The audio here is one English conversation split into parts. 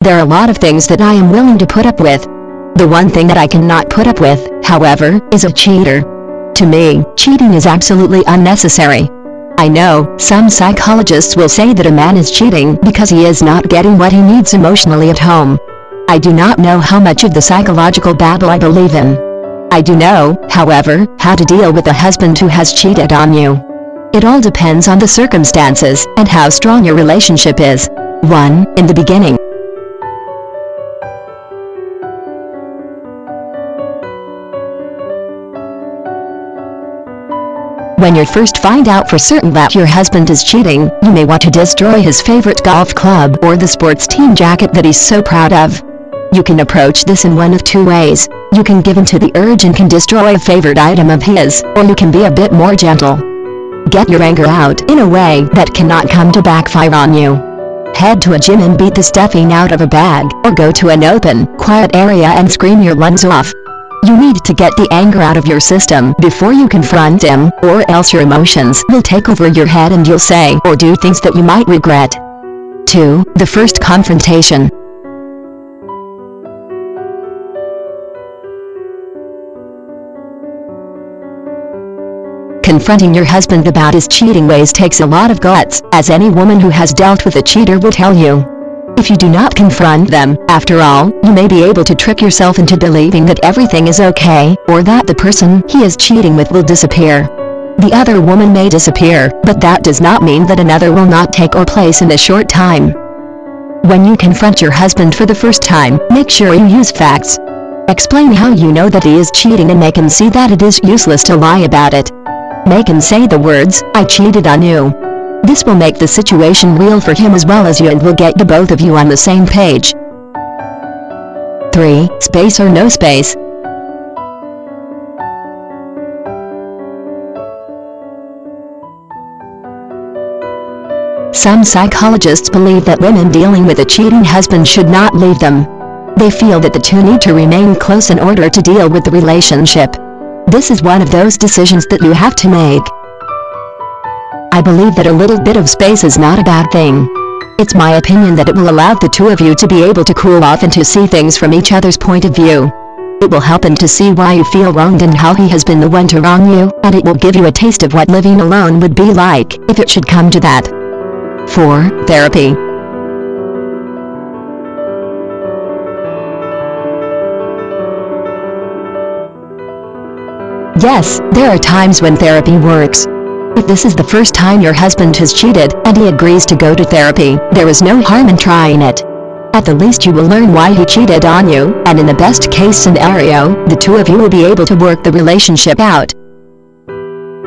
There are a lot of things that I am willing to put up with. The one thing that I cannot put up with, however, is a cheater. To me, cheating is absolutely unnecessary. I know, some psychologists will say that a man is cheating because he is not getting what he needs emotionally at home. I do not know how much of the psychological babble I believe in. I do know, however, how to deal with a husband who has cheated on you. It all depends on the circumstances and how strong your relationship is. 1. In the beginning. When you first find out for certain that your husband is cheating, you may want to destroy his favorite golf club or the sports team jacket that he's so proud of. You can approach this in one of two ways. You can give in to the urge and can destroy a favorite item of his, or you can be a bit more gentle. Get your anger out in a way that cannot come to backfire on you. Head to a gym and beat the stuffing out of a bag, or go to an open, quiet area and scream your lungs off. You need to get the anger out of your system before you confront him, or else your emotions will take over your head and you'll say or do things that you might regret. 2. The first confrontation. Confronting your husband about his cheating ways takes a lot of guts, as any woman who has dealt with a cheater will tell you. If you do not confront them, after all, you may be able to trick yourself into believing that everything is okay, or that the person he is cheating with will disappear. The other woman may disappear, but that does not mean that another will not take her place in a short time. When you confront your husband for the first time, make sure you use facts. Explain how you know that he is cheating and make him see that it is useless to lie about it. Make him say the words, "I cheated on you." This will make the situation real for him as well as you and will get the both of you on the same page. 3. Space or no space. Some psychologists believe that women dealing with a cheating husband should not leave them. They feel that the two need to remain close in order to deal with the relationship. This is one of those decisions that you have to make. I believe that a little bit of space is not a bad thing. It's my opinion that it will allow the two of you to be able to cool off and to see things from each other's point of view. It will help him to see why you feel wronged and how he has been the one to wrong you, and it will give you a taste of what living alone would be like, if it should come to that. 4. Therapy. Yes, there are times when therapy works. If this is the first time your husband has cheated, and he agrees to go to therapy, there is no harm in trying it. At the least you will learn why he cheated on you, and in the best case scenario, the two of you will be able to work the relationship out.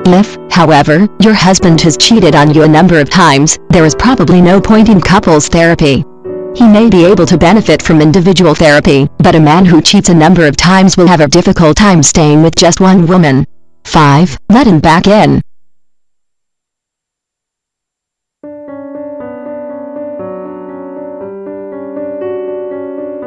If, however, your husband has cheated on you a number of times, there is probably no point in couples therapy. He may be able to benefit from individual therapy, but a man who cheats a number of times will have a difficult time staying with just one woman. 5. Let him back in.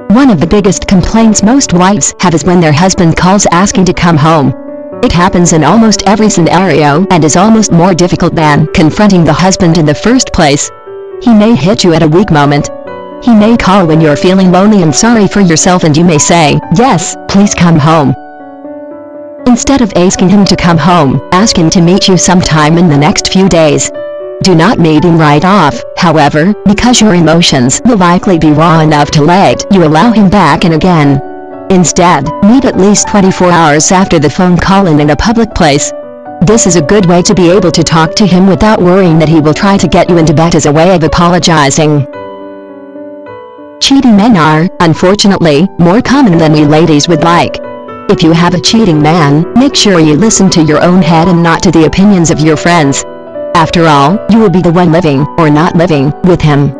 One of the biggest complaints most wives have is when their husband calls asking to come home. It happens in almost every scenario and is almost more difficult than confronting the husband in the first place. He may hit you at a weak moment. He may call when you're feeling lonely and sorry for yourself and you may say, "Yes, please come home." Instead of asking him to come home, ask him to meet you sometime in the next few days. Do not meet him right off, however, because your emotions will likely be raw enough to let you allow him back in again. Instead, meet at least 24 hours after the phone call and in a public place. This is a good way to be able to talk to him without worrying that he will try to get you into bed as a way of apologizing. Cheating men are, unfortunately, more common than we ladies would like. If you have a cheating man, make sure you listen to your own head and not to the opinions of your friends. After all, you will be the one living, or not living, with him.